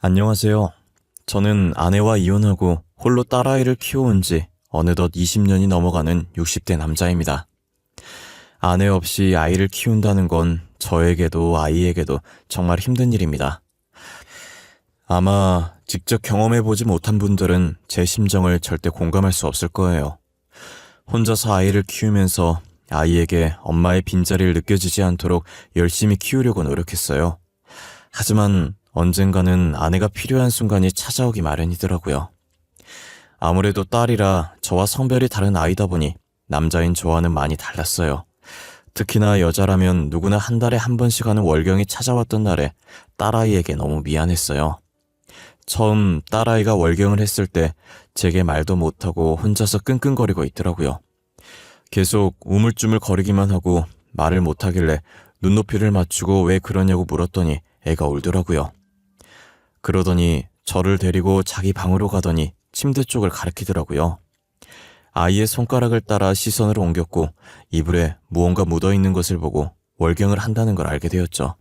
안녕하세요. 저는 아내와 이혼하고 홀로 딸아이를 키워온 지 어느덧 20년이 넘어가는 60대 남자입니다. 아내 없이 아이를 키운다는 건 저에게도 아이에게도 정말 힘든 일입니다. 아마 직접 경험해보지 못한 분들은 제 심정을 절대 공감할 수 없을 거예요. 혼자서 아이를 키우면서 아이에게 엄마의 빈자리를 느껴지지 않도록 열심히 키우려고 노력했어요. 하지만 언젠가는 아내가 필요한 순간이 찾아오기 마련이더라고요. 아무래도 딸이라 저와 성별이 다른 아이다 보니 남자인 저와는 많이 달랐어요. 특히나 여자라면 누구나 한 달에 한 번씩 하는 월경이 찾아왔던 날에 딸아이에게 너무 미안했어요. 처음 딸아이가 월경을 했을 때 제게 말도 못하고 혼자서 끙끙거리고 있더라고요. 계속 우물쭈물 거리기만 하고 말을 못하길래 눈높이를 맞추고 왜 그러냐고 물었더니 애가 울더라고요. 그러더니 저를 데리고 자기 방으로 가더니 침대 쪽을 가리키더라고요. 아이의 손가락을 따라 시선을 옮겼고 이불에 무언가 묻어있는 것을 보고 월경을 한다는 걸 알게 되었죠.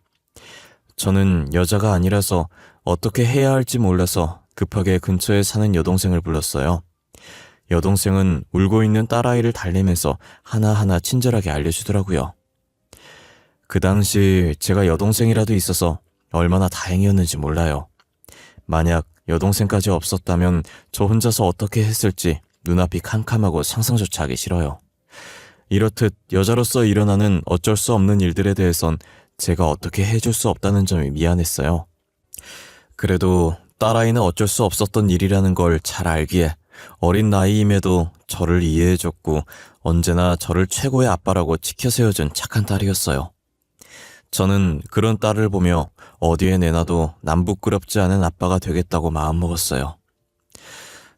저는 여자가 아니라서 어떻게 해야 할지 몰라서 급하게 근처에 사는 여동생을 불렀어요. 여동생은 울고 있는 딸아이를 달래면서 하나하나 친절하게 알려주더라고요. 그 당시 제가 여동생이라도 있어서 얼마나 다행이었는지 몰라요. 만약 여동생까지 없었다면 저 혼자서 어떻게 했을지 눈앞이 캄캄하고 상상조차 하기 싫어요. 이렇듯 여자로서 일어나는 어쩔 수 없는 일들에 대해선 제가 어떻게 해줄 수 없다는 점이 미안했어요. 그래도 딸아이는 어쩔 수 없었던 일이라는 걸 잘 알기에 어린 나이임에도 저를 이해해줬고 언제나 저를 최고의 아빠라고 지켜 세워준 착한 딸이었어요. 저는 그런 딸을 보며 어디에 내놔도 남 부끄럽지 않은 아빠가 되겠다고 마음먹었어요.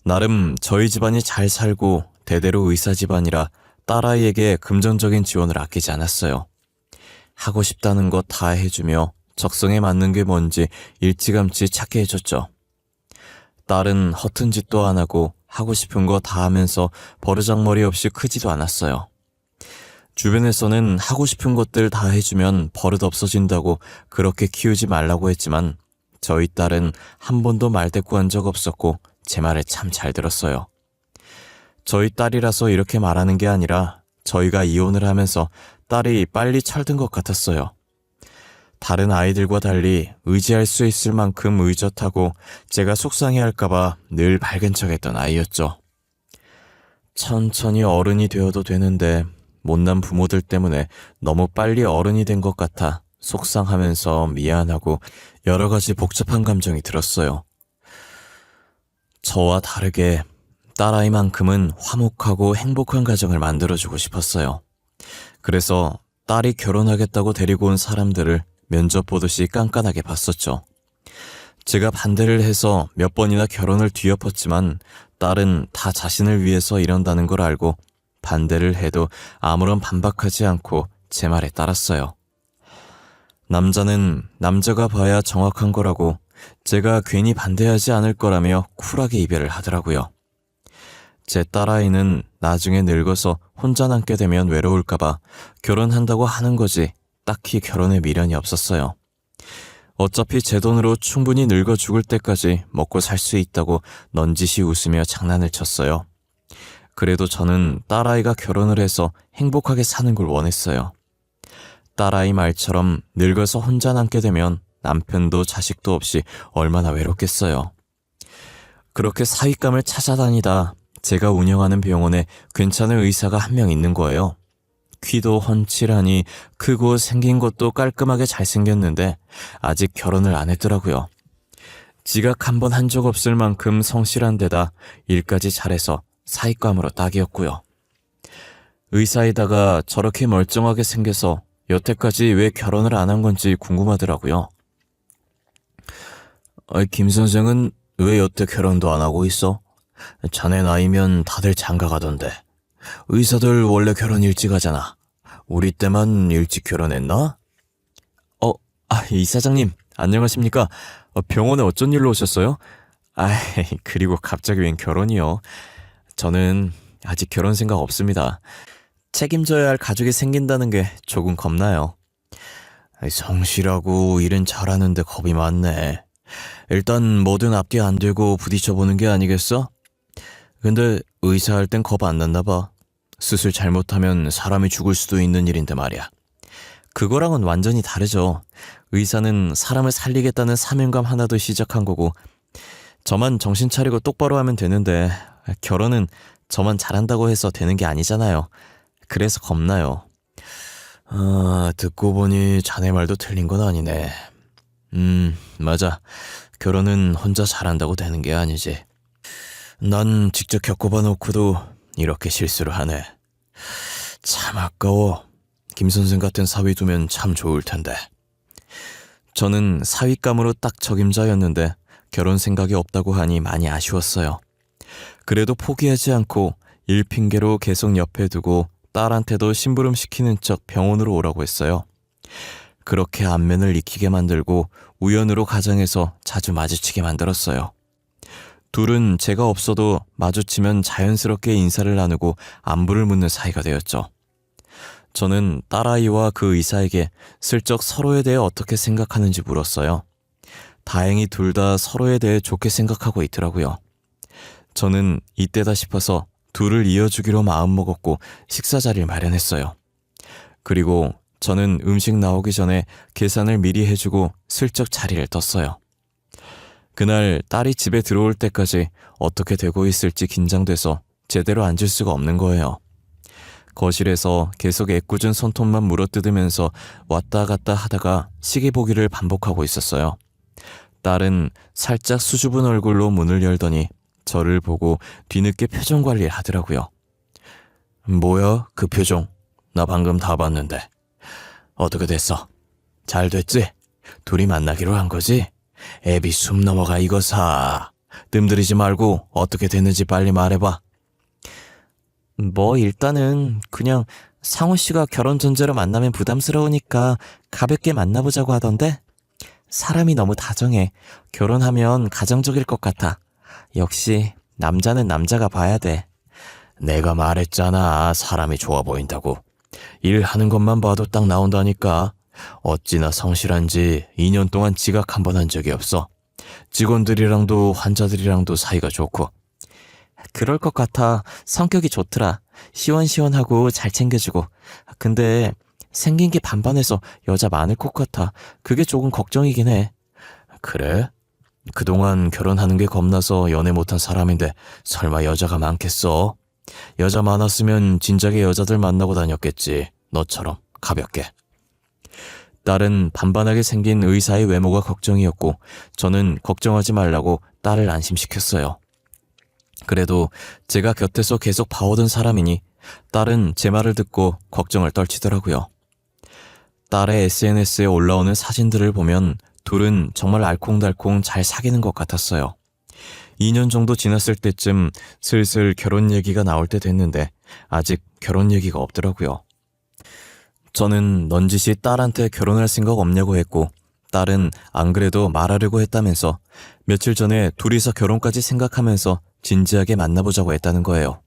나름 저희 집안이 잘 살고 대대로 의사 집안이라 딸아이에게 금전적인 지원을 아끼지 않았어요. 하고 싶다는 거 다 해주며 적성에 맞는 게 뭔지 일찌감치 찾게 해줬죠. 딸은 허튼 짓도 안 하고 하고 싶은 거 다 하면서 버르장머리 없이 크지도 않았어요. 주변에서는 하고 싶은 것들 다 해주면 버릇 없어진다고 그렇게 키우지 말라고 했지만 저희 딸은 한 번도 말대꾸한 적 없었고 제 말을 참 잘 들었어요. 저희 딸이라서 이렇게 말하는 게 아니라 저희가 이혼을 하면서 딸이 빨리 철든 것 같았어요. 다른 아이들과 달리 의지할 수 있을 만큼 의젓하고 제가 속상해할까봐 늘 밝은 척했던 아이였죠. 천천히 어른이 되어도 되는데 못난 부모들 때문에 너무 빨리 어른이 된 것 같아 속상하면서 미안하고 여러 가지 복잡한 감정이 들었어요. 저와 다르게 딸아이만큼은 화목하고 행복한 가정을 만들어주고 싶었어요. 그래서 딸이 결혼하겠다고 데리고 온 사람들을 면접 보듯이 깐깐하게 봤었죠. 제가 반대를 해서 몇 번이나 결혼을 뒤엎었지만 딸은 다 자신을 위해서 이런다는 걸 알고 반대를 해도 아무런 반박하지 않고 제 말에 따랐어요. 남자는 남자가 봐야 정확한 거라고 제가 괜히 반대하지 않을 거라며 쿨하게 이별을 하더라고요. 제 딸아이는 나중에 늙어서 혼자 남게 되면 외로울까봐 결혼한다고 하는 거지 딱히 결혼에 미련이 없었어요. 어차피 제 돈으로 충분히 늙어 죽을 때까지 먹고 살 수 있다고 넌지시 웃으며 장난을 쳤어요. 그래도 저는 딸아이가 결혼을 해서 행복하게 사는 걸 원했어요. 딸아이 말처럼 늙어서 혼자 남게 되면 남편도 자식도 없이 얼마나 외롭겠어요. 그렇게 사윗감을 찾아다니다 제가 운영하는 병원에 괜찮은 의사가 한 명 있는 거예요. 키도 훤칠하니 크고 생긴 것도 깔끔하게 잘생겼는데 아직 결혼을 안 했더라고요. 지각 한 번 한 적 없을 만큼 성실한 데다 일까지 잘해서 사윗감으로 딱이었고요. 의사에다가 저렇게 멀쩡하게 생겨서 여태까지 왜 결혼을 안 한 건지 궁금하더라고요. 김 선생은 왜 여태 결혼도 안 하고 있어? 자네 나이면 다들 장가 가던데. 의사들 원래 결혼 일찍 하잖아. 우리 때만 일찍 결혼했나? 이사장님, 안녕하십니까? 병원에 어쩐 일로 오셨어요? 그리고 갑자기 웬 결혼이요? 저는 아직 결혼 생각 없습니다. 책임져야 할 가족이 생긴다는 게 조금 겁나요. 성실하고 일은 잘하는데 겁이 많네. 일단 뭐든 앞뒤 안 되고 부딪혀보는 게 아니겠어? 근데 의사할 땐 겁 안 났나 봐. 수술 잘못하면 사람이 죽을 수도 있는 일인데 말이야. 그거랑은 완전히 다르죠. 의사는 사람을 살리겠다는 사명감 하나도 시작한 거고, 저만 정신 차리고 똑바로 하면 되는데, 결혼은 저만 잘한다고 해서 되는 게 아니잖아요. 그래서 겁나요. 듣고 보니 자네 말도 틀린 건 아니네. 맞아. 결혼은 혼자 잘한다고 되는 게 아니지. 난 직접 겪어봐 놓고도 이렇게 실수를 하네. 참 아까워. 김 선생 같은 사위 두면 참 좋을 텐데. 저는 사위감으로 딱 적임자였는데 결혼 생각이 없다고 하니 많이 아쉬웠어요. 그래도 포기하지 않고 일 핑계로 계속 옆에 두고 딸한테도 심부름 시키는 척 병원으로 오라고 했어요. 그렇게 안면을 익히게 만들고 우연으로 가정에서 자주 마주치게 만들었어요. 둘은 제가 없어도 마주치면 자연스럽게 인사를 나누고 안부를 묻는 사이가 되었죠. 저는 딸아이와 그 의사에게 슬쩍 서로에 대해 어떻게 생각하는지 물었어요. 다행히 둘 다 서로에 대해 좋게 생각하고 있더라고요. 저는 이때다 싶어서 둘을 이어주기로 마음먹었고 식사 자리를 마련했어요. 그리고 저는 음식 나오기 전에 계산을 미리 해주고 슬쩍 자리를 떴어요. 그날 딸이 집에 들어올 때까지 어떻게 되고 있을지 긴장돼서 제대로 앉을 수가 없는 거예요. 거실에서 계속 애꿎은 손톱만 물어뜯으면서 왔다 갔다 하다가 시계 보기를 반복하고 있었어요. 딸은 살짝 수줍은 얼굴로 문을 열더니 저를 보고 뒤늦게 표정 관리를 하더라고요. 뭐야, 그 표정? 나 방금 다 봤는데. 어떻게 됐어? 잘 됐지? 둘이 만나기로 한 거지? 애비 숨 넘어가 이거 사. 뜸들이지 말고 어떻게 됐는지 빨리 말해봐. 일단은 그냥 상호 씨가 결혼 전제로 만나면 부담스러우니까 가볍게 만나보자고 하던데? 사람이 너무 다정해. 결혼하면 가정적일 것 같아. 역시 남자는 남자가 봐야 돼. 내가 말했잖아. 사람이 좋아 보인다고. 일하는 것만 봐도 딱 나온다니까. 어찌나 성실한지 2년 동안 지각 한 번 한 적이 없어. 직원들이랑도 환자들이랑도 사이가 좋고. 그럴 것 같아. 성격이 좋더라. 시원시원하고 잘 챙겨주고. 근데 생긴 게 반반해서 여자 많을 것 같아. 그게 조금 걱정이긴 해. 그래? 그동안 결혼하는 게 겁나서 연애 못한 사람인데 설마 여자가 많겠어? 여자 많았으면 진작에 여자들 만나고 다녔겠지. 너처럼 가볍게. 딸은 반반하게 생긴 의사의 외모가 걱정이었고 저는 걱정하지 말라고 딸을 안심시켰어요. 그래도 제가 곁에서 계속 봐오던 사람이니 딸은 제 말을 듣고 걱정을 떨치더라고요. 딸의 SNS에 올라오는 사진들을 보면 둘은 정말 알콩달콩 잘 사귀는 것 같았어요. 2년 정도 지났을 때쯤 슬슬 결혼 얘기가 나올 때 됐는데 아직 결혼 얘기가 없더라고요. 저는 넌지시 딸한테 결혼할 생각 없냐고 했고 딸은 안 그래도 말하려고 했다면서 며칠 전에 둘이서 결혼까지 생각하면서 진지하게 만나보자고 했다는 거예요.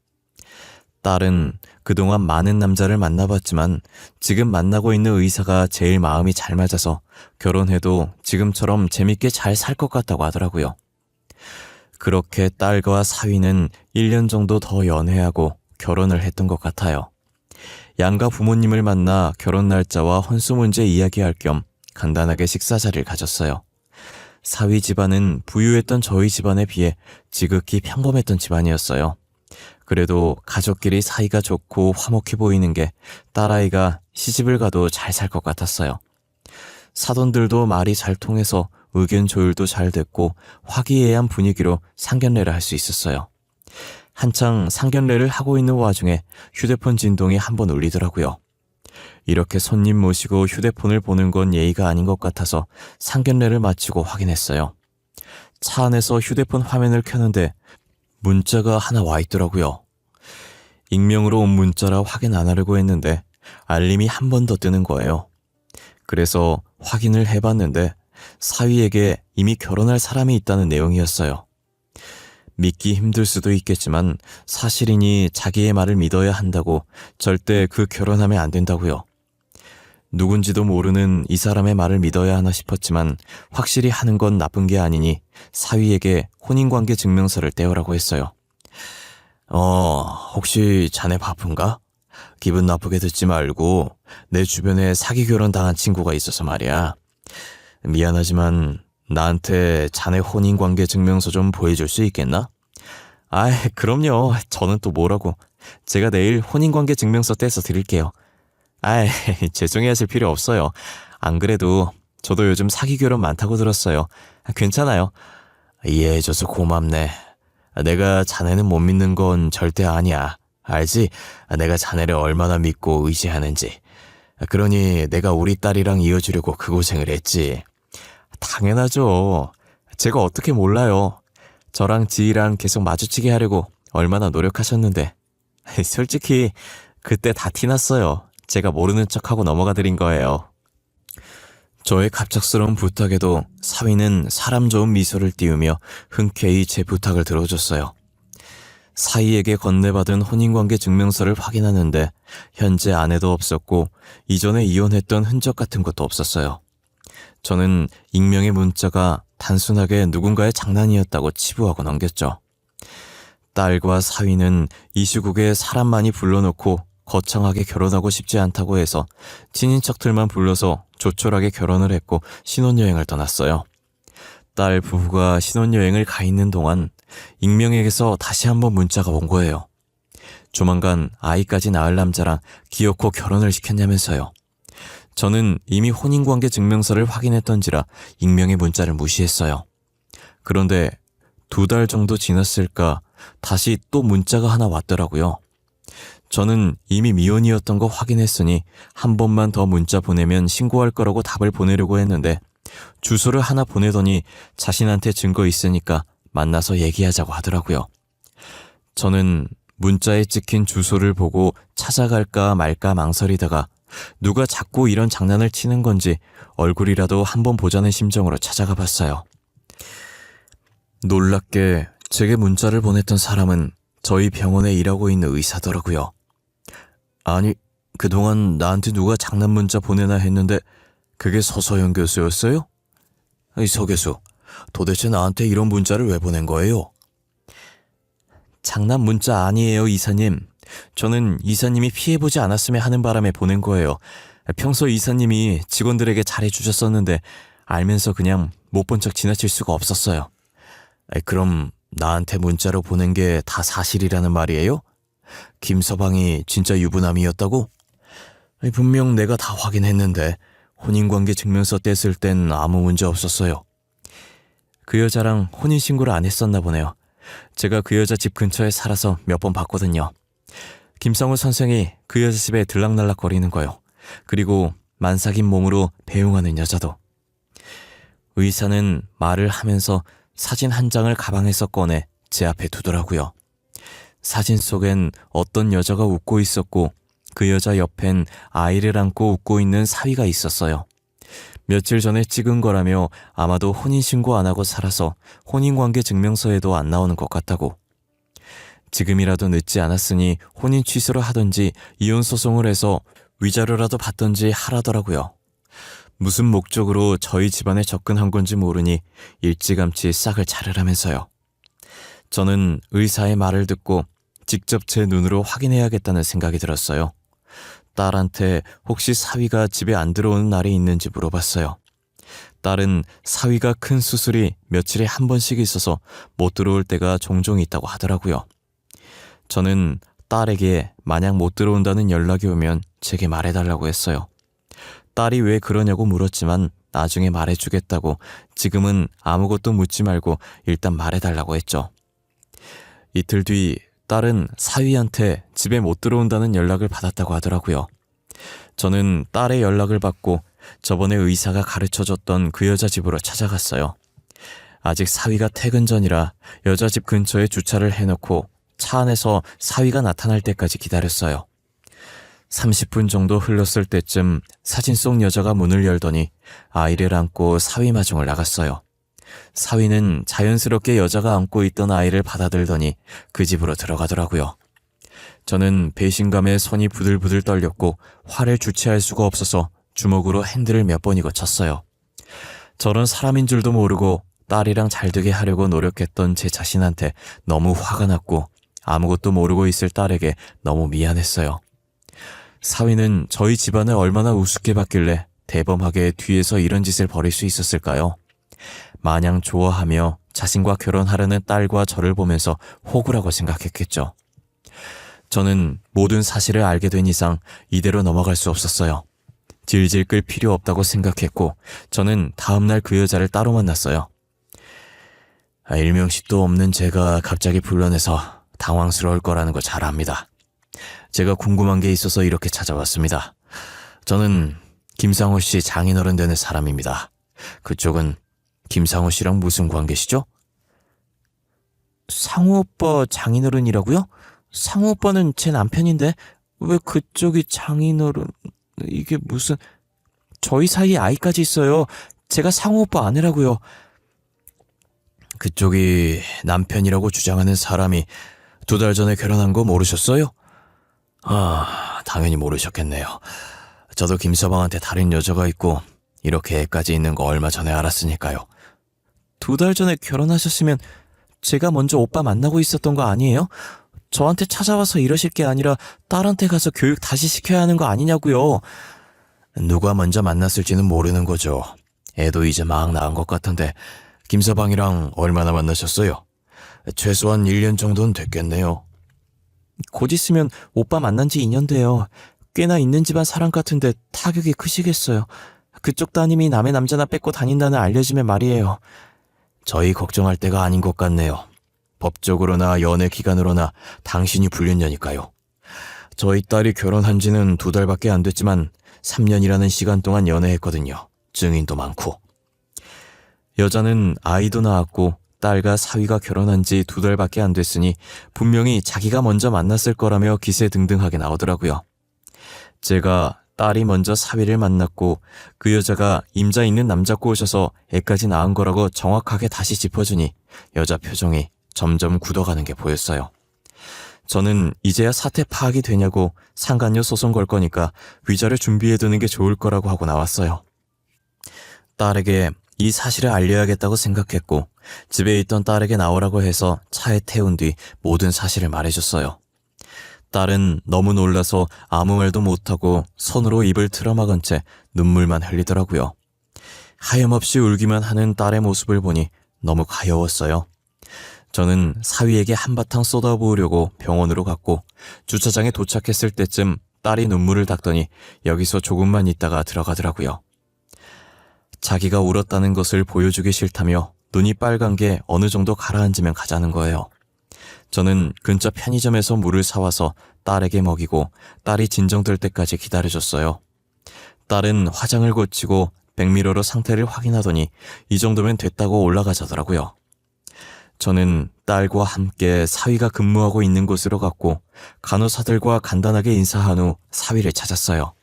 딸은 그동안 많은 남자를 만나봤지만 지금 만나고 있는 의사가 제일 마음이 잘 맞아서 결혼해도 지금처럼 재밌게 잘 살 것 같다고 하더라고요. 그렇게 딸과 사위는 1년 정도 더 연애하고 결혼을 했던 것 같아요. 양가 부모님을 만나 결혼 날짜와 혼수 문제 이야기할 겸 간단하게 식사 자리를 가졌어요. 사위 집안은 부유했던 저희 집안에 비해 지극히 평범했던 집안이었어요. 그래도 가족끼리 사이가 좋고 화목해 보이는 게 딸아이가 시집을 가도 잘 살 것 같았어요. 사돈들도 말이 잘 통해서 의견 조율도 잘 됐고 화기애애한 분위기로 상견례를 할 수 있었어요. 한창 상견례를 하고 있는 와중에 휴대폰 진동이 한번 울리더라고요. 이렇게 손님 모시고 휴대폰을 보는 건 예의가 아닌 것 같아서 상견례를 마치고 확인했어요. 차 안에서 휴대폰 화면을 켜는데 문자가 하나 와 있더라고요. 익명으로 온 문자라 확인 안 하려고 했는데 알림이 한 번 더 뜨는 거예요. 그래서 확인을 해봤는데 사위에게 이미 결혼할 사람이 있다는 내용이었어요. 믿기 힘들 수도 있겠지만 사실이니 자기의 말을 믿어야 한다고 절대 그 결혼하면 안 된다고요. 누군지도 모르는 이 사람의 말을 믿어야 하나 싶었지만 확실히 하는 건 나쁜 게 아니니 사위에게 혼인관계 증명서를 떼오라고 했어요. 혹시 자네 바쁜가? 기분 나쁘게 듣지 말고 내 주변에 사기 결혼 당한 친구가 있어서 말이야. 미안하지만 나한테 자네 혼인관계 증명서 좀 보여줄 수 있겠나? 그럼요. 저는 또 뭐라고. 제가 내일 혼인관계 증명서 떼서 드릴게요. 죄송해하실 필요 없어요. 안 그래도 저도 요즘 사기 결혼 많다고 들었어요. 괜찮아요. 이해해줘서 고맙네. 내가 자네는 못 믿는 건 절대 아니야. 알지? 내가 자네를 얼마나 믿고 의지하는지. 그러니 내가 우리 딸이랑 이어주려고 그 고생을 했지. 당연하죠. 제가 어떻게 몰라요. 저랑 지희랑 계속 마주치게 하려고 얼마나 노력하셨는데. 솔직히 그때 다 티났어요. 제가 모르는 척하고 넘어가 드린 거예요. 저의 갑작스러운 부탁에도 사위는 사람 좋은 미소를 띄우며 흔쾌히 제 부탁을 들어줬어요. 사위에게 건네받은 혼인관계 증명서를 확인하는데 현재 아내도 없었고 이전에 이혼했던 흔적 같은 것도 없었어요. 저는 익명의 문자가 단순하게 누군가의 장난이었다고 치부하고 넘겼죠. 딸과 사위는 이 시국에 사람 많이 불러놓고 거창하게 결혼하고 싶지 않다고 해서 친인척들만 불러서 조촐하게 결혼을 했고 신혼여행을 떠났어요. 딸 부부가 신혼여행을 가 있는 동안 익명에게서 다시 한번 문자가 온 거예요. 조만간 아이까지 낳을 남자랑 기어코 결혼을 시켰냐면서요. 저는 이미 혼인관계 증명서를 확인했던지라 익명의 문자를 무시했어요. 그런데 2달 정도 지났을까 다시 또 문자가 하나 왔더라고요. 저는 이미 미혼이었던 거 확인했으니 한 번만 더 문자 보내면 신고할 거라고 답을 보내려고 했는데 주소를 하나 보내더니 자신한테 증거 있으니까 만나서 얘기하자고 하더라고요. 저는 문자에 찍힌 주소를 보고 찾아갈까 말까 망설이다가 누가 자꾸 이런 장난을 치는 건지 얼굴이라도 한번 보자는 심정으로 찾아가 봤어요. 놀랍게 제게 문자를 보냈던 사람은 저희 병원에 일하고 있는 의사더라고요. 아니, 그동안 나한테 누가 장난 문자 보내나 했는데 그게 서서연 교수였어요? 서 교수, 도대체 나한테 이런 문자를 왜 보낸 거예요? 장난 문자 아니에요, 이사님. 저는 이사님이 피해보지 않았으면 하는 바람에 보낸 거예요. 평소 이사님이 직원들에게 잘해주셨었는데 알면서 그냥 못 본 척 지나칠 수가 없었어요. 그럼 나한테 문자로 보낸 게 다 사실이라는 말이에요? 김서방이 진짜 유부남이었다고? 분명 내가 다 확인했는데 혼인관계 증명서 뗐을 땐 아무 문제 없었어요. 그 여자랑 혼인신고를 안 했었나 보네요. 제가 그 여자 집 근처에 살아서 몇 번 봤거든요. 김성우 선생이 그 여자 집에 들락날락 거리는 거요. 그리고 만삭인 몸으로 배웅하는 여자도. 의사는 말을 하면서 사진 한 장을 가방에서 꺼내 제 앞에 두더라고요. 사진 속엔 어떤 여자가 웃고 있었고 그 여자 옆엔 아이를 안고 웃고 있는 사위가 있었어요. 며칠 전에 찍은 거라며 아마도 혼인신고 안 하고 살아서 혼인관계 증명서에도 안 나오는 것 같다고. 지금이라도 늦지 않았으니 혼인 취소를 하든지 이혼소송을 해서 위자료라도 받든지 하라더라고요. 무슨 목적으로 저희 집안에 접근한 건지 모르니 일찌감치 싹을 자르라면서요. 저는 의사의 말을 듣고 직접 제 눈으로 확인해야겠다는 생각이 들었어요. 딸한테 혹시 사위가 집에 안 들어오는 날이 있는지 물어봤어요. 딸은 사위가 큰 수술이 며칠에 한 번씩 있어서 못 들어올 때가 종종 있다고 하더라고요. 저는 딸에게 만약 못 들어온다는 연락이 오면 제게 말해달라고 했어요. 딸이 왜 그러냐고 물었지만 나중에 말해주겠다고 지금은 아무것도 묻지 말고 일단 말해달라고 했죠. 이틀 뒤 딸은 사위한테 집에 못 들어온다는 연락을 받았다고 하더라고요. 저는 딸의 연락을 받고 저번에 의사가 가르쳐줬던 그 여자 집으로 찾아갔어요. 아직 사위가 퇴근 전이라 여자 집 근처에 주차를 해놓고 차 안에서 사위가 나타날 때까지 기다렸어요. 30분 정도 흘렀을 때쯤 사진 속 여자가 문을 열더니 아이를 안고 사위 마중을 나갔어요. 사위는 자연스럽게 여자가 안고 있던 아이를 받아들더니 그 집으로 들어가더라고요. 저는 배신감에 손이 부들부들 떨렸고 화를 주체할 수가 없어서 주먹으로 핸들을 몇 번이고 쳤어요. 저런 사람인 줄도 모르고 딸이랑 잘 되게 하려고 노력했던 제 자신한테 너무 화가 났고 아무것도 모르고 있을 딸에게 너무 미안했어요. 사위는 저희 집안을 얼마나 우습게 봤길래 대범하게 뒤에서 이런 짓을 벌일 수 있었을까요? 마냥 좋아하며 자신과 결혼하려는 딸과 저를 보면서 호구라고 생각했겠죠. 저는 모든 사실을 알게 된 이상 이대로 넘어갈 수 없었어요. 질질 끌 필요 없다고 생각했고 저는 다음날 그 여자를 따로 만났어요. 일명식도 없는 제가 갑자기 불러내서 당황스러울 거라는 거 잘 압니다. 제가 궁금한 게 있어서 이렇게 찾아왔습니다. 저는 김상호 씨 장인어른 되는 사람입니다. 그쪽은 김상호 씨랑 무슨 관계시죠? 상호 오빠 장인어른이라고요? 상호 오빠는 제 남편인데 왜 그쪽이 장인어른... 이게 무슨... 저희 사이에 아이까지 있어요. 제가 상호 오빠 아내라고요. 그쪽이 남편이라고 주장하는 사람이 2달 전에 결혼한 거 모르셨어요? 당연히 모르셨겠네요. 저도 김서방한테 다른 여자가 있고 이렇게 애까지 있는 거 얼마 전에 알았으니까요. 2달 전에 결혼하셨으면 제가 먼저 오빠 만나고 있었던 거 아니에요? 저한테 찾아와서 이러실 게 아니라 딸한테 가서 교육 다시 시켜야 하는 거 아니냐고요. 누가 먼저 만났을지는 모르는 거죠. 애도 이제 막 낳은 것 같은데 김서방이랑 얼마나 만나셨어요? 최소한 1년 정도는 됐겠네요. 곧 있으면 오빠 만난 지 2년 돼요. 꽤나 있는 집안 사람 같은데 타격이 크시겠어요. 그쪽 따님이 남의 남자나 뺏고 다닌다는 알려짐에 말이에요. 저희 걱정할 때가 아닌 것 같네요. 법적으로나 연애 기간으로나 당신이 불륜녀니까요. 저희 딸이 결혼한 지는 2달밖에 안 됐지만 3년이라는 시간 동안 연애했거든요. 증인도 많고. 여자는 아이도 낳았고 딸과 사위가 결혼한 지 2달밖에 안 됐으니 분명히 자기가 먼저 만났을 거라며 기세등등하게 나오더라고요. 제가 딸이 먼저 사위를 만났고 그 여자가 임자 있는 남자 꼬셔서 애까지 낳은 거라고 정확하게 다시 짚어주니 여자 표정이 점점 굳어가는 게 보였어요. 저는 이제야 사태 파악이 되냐고 상간녀 소송 걸 거니까 위자료 준비해두는 게 좋을 거라고 하고 나왔어요. 딸에게 이 사실을 알려야겠다고 생각했고 집에 있던 딸에게 나오라고 해서 차에 태운 뒤 모든 사실을 말해줬어요. 딸은 너무 놀라서 아무 말도 못하고 손으로 입을 틀어막은 채 눈물만 흘리더라고요. 하염없이 울기만 하는 딸의 모습을 보니 너무 가여웠어요. 저는 사위에게 한바탕 쏟아부으려고 병원으로 갔고 주차장에 도착했을 때쯤 딸이 눈물을 닦더니 여기서 조금만 있다가 들어가더라고요. 자기가 울었다는 것을 보여주기 싫다며 눈이 빨간 게 어느 정도 가라앉으면 가자는 거예요. 저는 근처 편의점에서 물을 사와서 딸에게 먹이고 딸이 진정될 때까지 기다려줬어요. 딸은 화장을 고치고 백미러로 상태를 확인하더니 이 정도면 됐다고 올라가자더라고요. 저는 딸과 함께 사위가 근무하고 있는 곳으로 갔고 간호사들과 간단하게 인사한 후 사위를 찾았어요.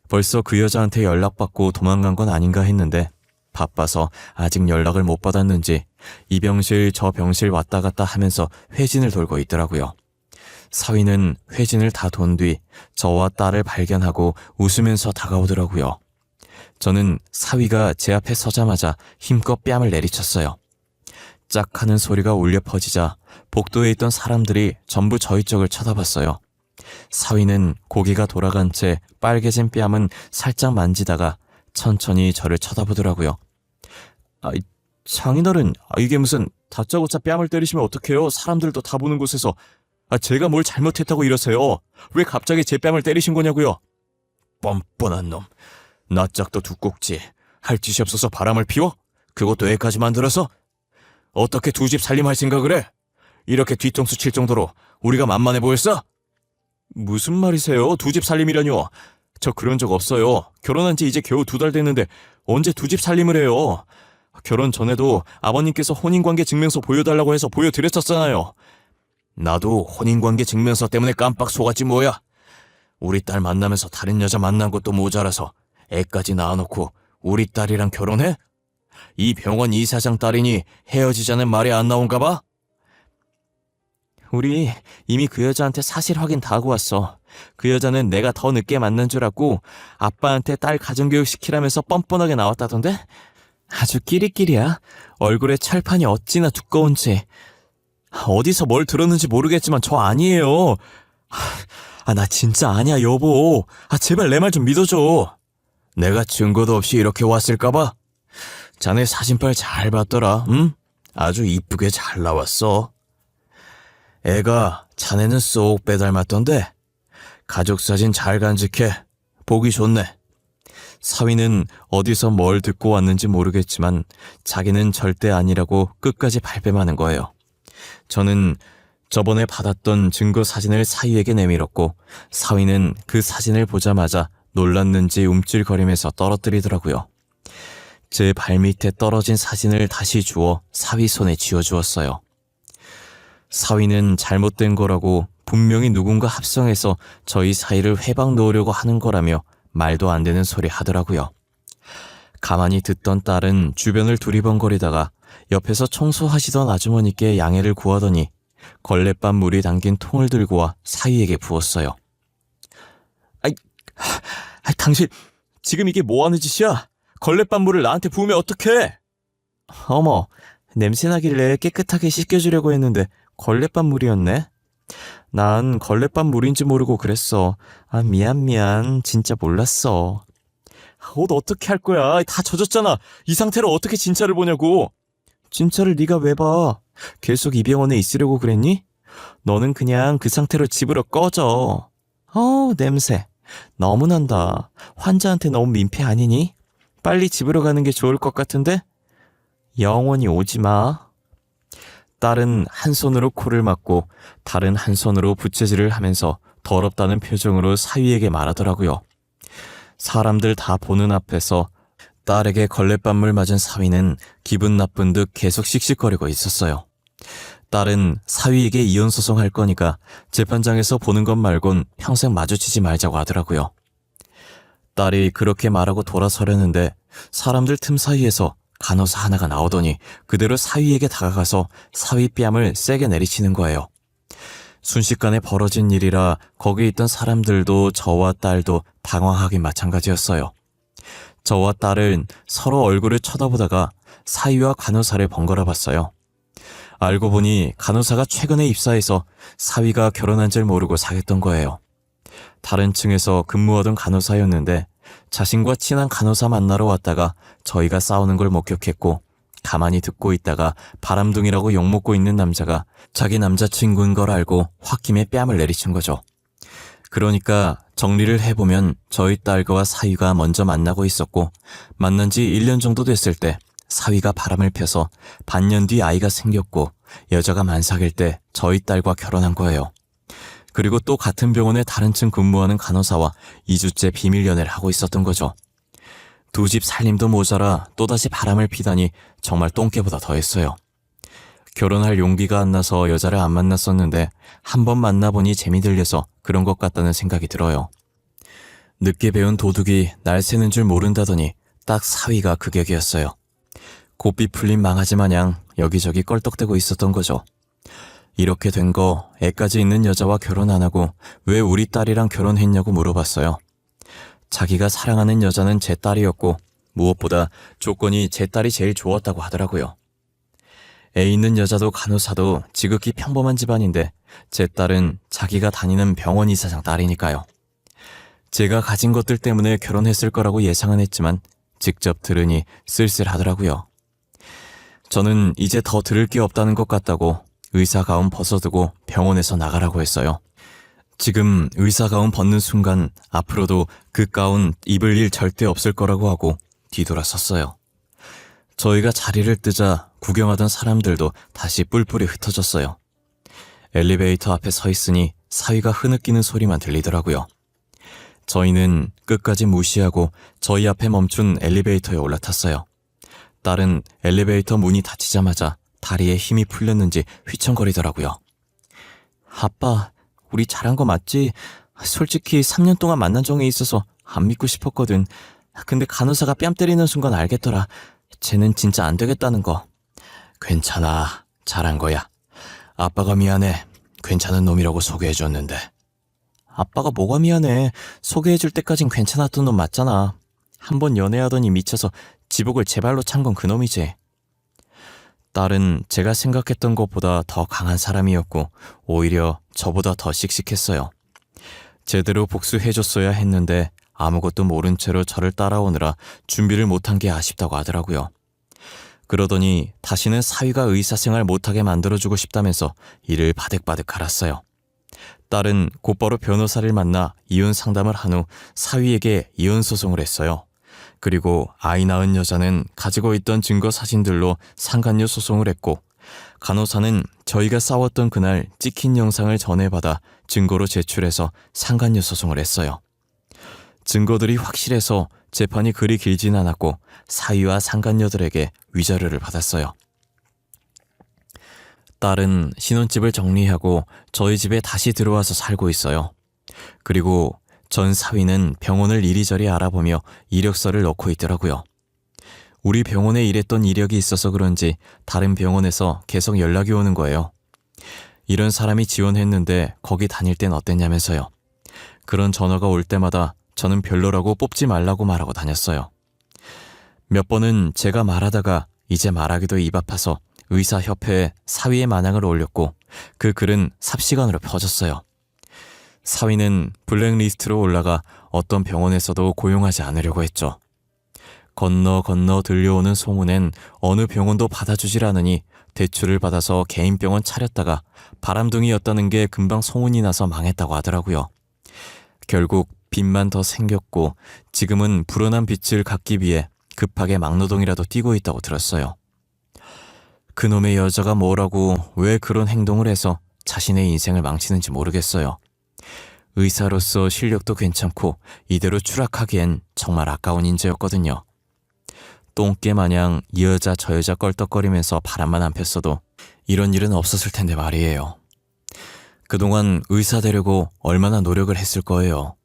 벌써 그 여자한테 연락받고 도망간 건 아닌가 했는데 바빠서 아직 연락을 못 받았는지 이 병실 저 병실 왔다 갔다 하면서 회진을 돌고 있더라고요. 사위는 회진을 다 돈 뒤 저와 딸을 발견하고 웃으면서 다가오더라고요. 저는 사위가 제 앞에 서자마자 힘껏 뺨을 내리쳤어요. 짝 하는 소리가 울려 퍼지자 복도에 있던 사람들이 전부 저희 쪽을 쳐다봤어요. 사위는 고개가 돌아간 채 빨개진 뺨은 살짝 만지다가 천천히 저를 쳐다보더라고요. 장인어른, 이게 무슨 다짜고짜 뺨을 때리시면 어떡해요? 사람들도 다 보는 곳에서. 제가 뭘 잘못했다고 이러세요? 왜 갑자기 제 뺨을 때리신 거냐고요? 뻔뻔한 놈. 나 짝도 두꼭지. 할 짓이 없어서 바람을 피워? 그것도 애까지 만들어서? 어떻게 두 집 살림할 생각을 해? 이렇게 뒤통수 칠 정도로 우리가 만만해 보였어? 무슨 말이세요? 두 집 살림이라뇨? 저 그런 적 없어요. 결혼한 지 이제 겨우 2달 됐는데 언제 두 집 살림을 해요? 결혼 전에도 아버님께서 혼인관계 증명서 보여달라고 해서 보여드렸었잖아요. 나도 혼인관계 증명서 때문에 깜빡 속았지 뭐야. 우리 딸 만나면서 다른 여자 만난 것도 모자라서 애까지 낳아놓고 우리 딸이랑 결혼해? 이 병원 이사장 딸이니 헤어지자는 말이 안 나온가 봐? 우리 이미 그 여자한테 사실 확인 다 하고 왔어. 그 여자는 내가 더 늦게 만난 줄 알고 아빠한테 딸 가정교육 시키라면서 뻔뻔하게 나왔다던데? 아주 끼리끼리야. 얼굴에 철판이 어찌나 두꺼운지. 어디서 뭘 들었는지 모르겠지만 저 아니에요. 나 진짜 아니야, 여보. 제발 내 말 좀 믿어줘. 내가 증거도 없이 이렇게 왔을까봐? 자네 사진빨 잘 봤더라, 응? 아주 이쁘게 잘 나왔어. 애가 자네는 쏙 빼닮았던데? 가족사진 잘 간직해. 보기 좋네. 사위는 어디서 뭘 듣고 왔는지 모르겠지만 자기는 절대 아니라고 끝까지 발뺌하는 거예요. 저는 저번에 받았던 증거 사진을 사위에게 내밀었고 사위는 그 사진을 보자마자 놀랐는지 움찔거리면서 떨어뜨리더라고요. 제 발밑에 떨어진 사진을 다시 주워 사위 손에 쥐어주었어요. 사위는 잘못된 거라고 분명히 누군가 합성해서 저희 사이를 회방 놓으려고 하는 거라며 말도 안 되는 소리 하더라고요. 가만히 듣던 딸은 주변을 두리번거리다가 옆에서 청소하시던 아주머니께 양해를 구하더니 걸레밥 물이 담긴 통을 들고 와 사위에게 부었어요. 당신 지금 이게 뭐하는 짓이야? 걸레밥 물을 나한테 부으면 어떡해? 어머, 냄새나길래 깨끗하게 씻겨주려고 했는데 걸레밥 물이었네? 난 걸레밥 물인지 모르고 그랬어. 미안. 진짜 몰랐어. 옷 어떻게 할 거야? 다 젖었잖아. 이 상태로 어떻게 진짜를 보냐고. 진짜를 네가 왜 봐? 계속 이 병원에 있으려고 그랬니? 너는 그냥 그 상태로 집으로 꺼져. 냄새. 너무 난다. 환자한테 너무 민폐 아니니? 빨리 집으로 가는 게 좋을 것 같은데? 영원히 오지 마. 딸은 한 손으로 코를 막고 다른 한 손으로 부채질을 하면서 더럽다는 표정으로 사위에게 말하더라고요. 사람들 다 보는 앞에서 딸에게 걸레밥물 맞은 사위는 기분 나쁜 듯 계속 씩씩거리고 있었어요. 딸은 사위에게 이혼소송할 거니까 재판장에서 보는 것 말곤 평생 마주치지 말자고 하더라고요. 딸이 그렇게 말하고 돌아서려는데 사람들 틈 사이에서 간호사 하나가 나오더니 그대로 사위에게 다가가서 사위 뺨을 세게 내리치는 거예요. 순식간에 벌어진 일이라 거기 있던 사람들도 저와 딸도 당황하긴 마찬가지였어요. 저와 딸은 서로 얼굴을 쳐다보다가 사위와 간호사를 번갈아 봤어요. 알고 보니 간호사가 최근에 입사해서 사위가 결혼한 줄 모르고 사귀었던 거예요. 다른 층에서 근무하던 간호사였는데 자신과 친한 간호사 만나러 왔다가 저희가 싸우는 걸 목격했고 가만히 듣고 있다가 바람둥이라고 욕먹고 있는 남자가 자기 남자친구인 걸 알고 홧김에 뺨을 내리친 거죠. 그러니까 정리를 해보면 저희 딸과 사위가 먼저 만나고 있었고 만난 지 1년 정도 됐을 때 사위가 바람을 펴서 반년 뒤 아이가 생겼고 여자가 만삭일 때 저희 딸과 결혼한 거예요. 그리고 또 같은 병원에 다른 층 근무하는 간호사와 2주째 비밀 연애를 하고 있었던 거죠. 두 집 살림도 모자라 또다시 바람을 피다니 정말 똥개보다 더했어요. 결혼할 용기가 안 나서 여자를 안 만났었는데 한 번 만나보니 재미 들려서 그런 것 같다는 생각이 들어요. 늦게 배운 도둑이 날 새는 줄 모른다더니 딱 사위가 그 격이었어요. 고삐 풀린 망아지 마냥 여기저기 껄떡대고 있었던 거죠. 이렇게 된 거 애까지 있는 여자와 결혼 안 하고 왜 우리 딸이랑 결혼했냐고 물어봤어요. 자기가 사랑하는 여자는 제 딸이었고 무엇보다 조건이 제 딸이 제일 좋았다고 하더라고요. 애 있는 여자도 간호사도 지극히 평범한 집안인데 제 딸은 자기가 다니는 병원 이사장 딸이니까요. 제가 가진 것들 때문에 결혼했을 거라고 예상은 했지만 직접 들으니 쓸쓸하더라고요. 저는 이제 더 들을 게 없다는 것 같다고 의사 가운 벗어두고 병원에서 나가라고 했어요. 지금 의사 가운 벗는 순간 앞으로도 그 가운 입을 일 절대 없을 거라고 하고 뒤돌아섰어요. 저희가 자리를 뜨자 구경하던 사람들도 다시 뿔뿔이 흩어졌어요. 엘리베이터 앞에 서 있으니 사위가 흐느끼는 소리만 들리더라고요. 저희는 끝까지 무시하고 저희 앞에 멈춘 엘리베이터에 올라탔어요. 딸은 엘리베이터 문이 닫히자마자 다리에 힘이 풀렸는지 휘청거리더라고요. 아빠, 우리 잘한 거 맞지? 솔직히 3년 동안 만난 정에 있어서 안 믿고 싶었거든. 근데 간호사가 뺨 때리는 순간 알겠더라. 쟤는 진짜 안 되겠다는 거. 괜찮아. 잘한 거야. 아빠가 미안해. 괜찮은 놈이라고 소개해줬는데. 아빠가 뭐가 미안해. 소개해줄 때까진 괜찮았던 놈 맞잖아. 한번 연애하더니 미쳐서 지복을 제 발로 찬 건 그놈이지. 딸은 제가 생각했던 것보다 더 강한 사람이었고 오히려 저보다 더 씩씩했어요. 제대로 복수해줬어야 했는데 아무것도 모른 채로 저를 따라오느라 준비를 못한 게 아쉽다고 하더라고요. 그러더니 다시는 사위가 의사생활 못하게 만들어주고 싶다면서 이를 바득바득 갈았어요. 딸은 곧바로 변호사를 만나 이혼 상담을 한 후 사위에게 이혼 소송을 했어요. 그리고 아이 낳은 여자는 가지고 있던 증거 사진들로 상간녀 소송을 했고, 간호사는 저희가 싸웠던 그날 찍힌 영상을 전해받아 증거로 제출해서 상간녀 소송을 했어요. 증거들이 확실해서 재판이 그리 길진 않았고 사위와 상간녀들에게 위자료를 받았어요. 딸은 신혼집을 정리하고 저희 집에 다시 들어와서 살고 있어요. 그리고 전 사위는 병원을 이리저리 알아보며 이력서를 넣고 있더라고요. 우리 병원에 일했던 이력이 있어서 그런지 다른 병원에서 계속 연락이 오는 거예요. 이런 사람이 지원했는데 거기 다닐 땐 어땠냐면서요. 그런 전화가 올 때마다 저는 별로라고 뽑지 말라고 말하고 다녔어요. 몇 번은 제가 말하다가 이제 말하기도 입 아파서 의사협회에 사위의 만행을 올렸고 그 글은 삽시간으로 퍼졌어요. 사위는 블랙리스트로 올라가 어떤 병원에서도 고용하지 않으려고 했죠. 건너 들려오는 소문엔 어느 병원도 받아주질 않으니 대출을 받아서 개인 병원 차렸다가 바람둥이였다는 게 금방 소문이 나서 망했다고 하더라고요. 결국 빚만 더 생겼고 지금은 불어난 빚을 갚기 위해 급하게 막노동이라도 뛰고 있다고 들었어요. 그놈의 여자가 뭐라고 왜 그런 행동을 해서 자신의 인생을 망치는지 모르겠어요. 의사로서 실력도 괜찮고 이대로 추락하기엔 정말 아까운 인재였거든요. 똥개 마냥 이 여자 저 여자 껄떡거리면서 바람만 안 폈어도 이런 일은 없었을 텐데 말이에요. 그동안 의사 되려고 얼마나 노력을 했을 거예요.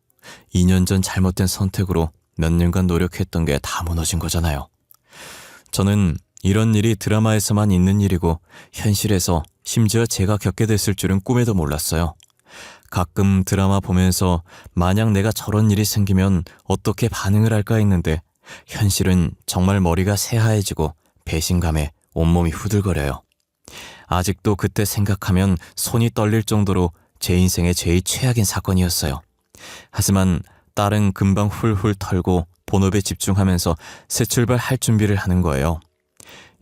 2년 전 잘못된 선택으로 몇 년간 노력했던 게 다 무너진 거잖아요. 저는 이런 일이 드라마에서만 있는 일이고 현실에서 심지어 제가 겪게 됐을 줄은 꿈에도 몰랐어요. 가끔 드라마 보면서 만약 내가 저런 일이 생기면 어떻게 반응을 할까 했는데 현실은 정말 머리가 새하얘지고 배신감에 온몸이 후들거려요. 아직도 그때 생각하면 손이 떨릴 정도로 제 인생의 제일 최악인 사건이었어요. 하지만 딸은 금방 훌훌 털고 본업에 집중하면서 새 출발할 준비를 하는 거예요.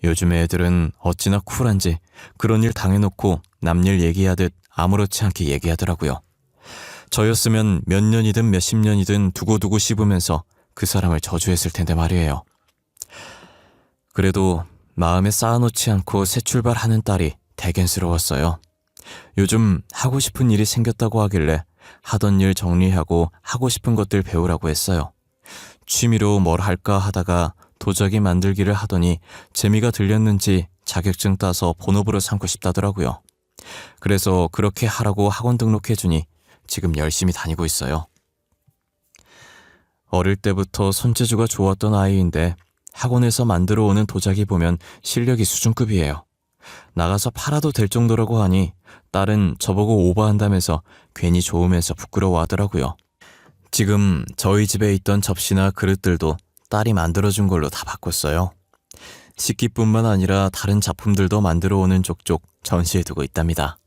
요즘 애들은 어찌나 쿨한지 그런 일 당해놓고 남일 얘기하듯 아무렇지 않게 얘기하더라고요. 저였으면 몇 년이든 몇십 년이든 두고두고 씹으면서 그 사람을 저주했을 텐데 말이에요. 그래도 마음에 쌓아놓지 않고 새 출발하는 딸이 대견스러웠어요. 요즘 하고 싶은 일이 생겼다고 하길래 하던 일 정리하고 하고 싶은 것들 배우라고 했어요. 취미로 뭘 할까 하다가 도자기 만들기를 하더니 재미가 들렸는지 자격증 따서 본업으로 삼고 싶다더라고요. 그래서 그렇게 하라고 학원 등록해주니 지금 열심히 다니고 있어요. 어릴 때부터 손재주가 좋았던 아이인데 학원에서 만들어 오는 도자기 보면 실력이 수준급이에요. 나가서 팔아도 될 정도라고 하니 딸은 저보고 오버한다면서 괜히 좋으면서 부끄러워하더라고요. 지금 저희 집에 있던 접시나 그릇들도 딸이 만들어준 걸로 다 바꿨어요. 식기뿐만 아니라 다른 작품들도 만들어 오는 족족 전시해두고 있답니다.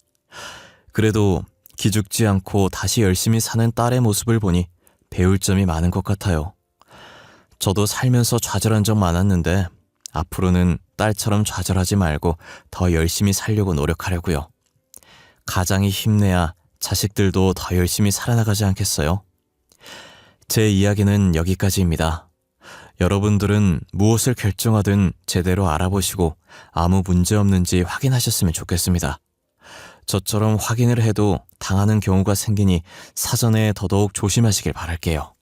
그래도 기죽지 않고 다시 열심히 사는 딸의 모습을 보니 배울 점이 많은 것 같아요. 저도 살면서 좌절한 적 많았는데 앞으로는 딸처럼 좌절하지 말고 더 열심히 살려고 노력하려고요. 가장이 힘내야 자식들도 더 열심히 살아나가지 않겠어요? 제 이야기는 여기까지입니다. 여러분들은 무엇을 결정하든 제대로 알아보시고 아무 문제 없는지 확인하셨으면 좋겠습니다. 저처럼 확인을 해도 당하는 경우가 생기니 사전에 더더욱 조심하시길 바랄게요.